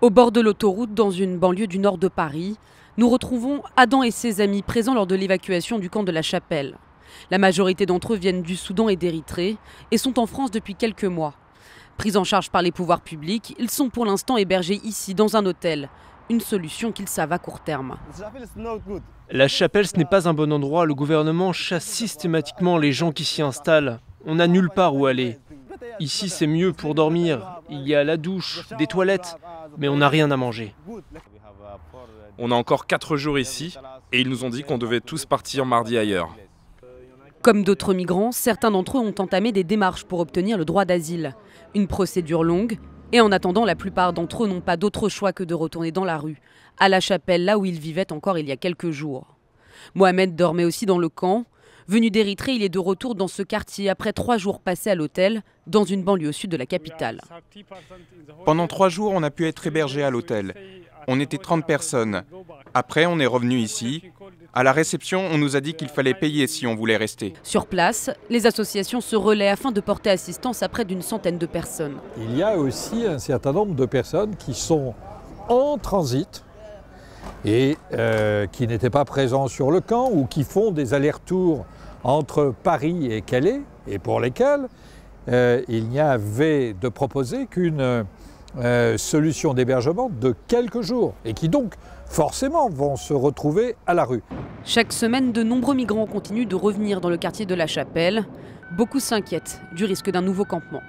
Au bord de l'autoroute, dans une banlieue du nord de Paris, nous retrouvons Adam et ses amis présents lors de l'évacuation du camp de la Chapelle. La majorité d'entre eux viennent du Soudan et d'Érythrée et sont en France depuis quelques mois. Pris en charge par les pouvoirs publics, ils sont pour l'instant hébergés ici, dans un hôtel. Une solution qu'ils savent à court terme. La Chapelle, ce n'est pas un bon endroit. Le gouvernement chasse systématiquement les gens qui s'y installent. On n'a nulle part où aller. Ici, c'est mieux pour dormir. Il y a la douche, des toilettes, mais on n'a rien à manger. On a encore 4 jours ici et ils nous ont dit qu'on devait tous partir mardi ailleurs. Comme d'autres migrants, certains d'entre eux ont entamé des démarches pour obtenir le droit d'asile. Une procédure longue. Et en attendant, la plupart d'entre eux n'ont pas d'autre choix que de retourner dans la rue, à la Chapelle, là où ils vivaient encore il y a quelques jours. Mohamed dormait aussi dans le camp. Venu d'Érythrée, il est de retour dans ce quartier après 3 jours passés à l'hôtel, dans une banlieue au sud de la capitale. Pendant 3 jours, on a pu être hébergés à l'hôtel. On était 30 personnes. Après, on est revenu ici. À la réception, on nous a dit qu'il fallait payer si on voulait rester. Sur place, les associations se relaient afin de porter assistance à près d'une centaine de personnes. Il y a aussi un certain nombre de personnes qui sont en transit et qui n'étaient pas présents sur le camp ou qui font des allers-retours entre Paris et Calais et pour lesquels il n'y avait de proposer qu'une solution d'hébergement de quelques jours et qui donc forcément vont se retrouver à la rue. Chaque semaine, de nombreux migrants continuent de revenir dans le quartier de la Chapelle. Beaucoup s'inquiètent du risque d'un nouveau campement.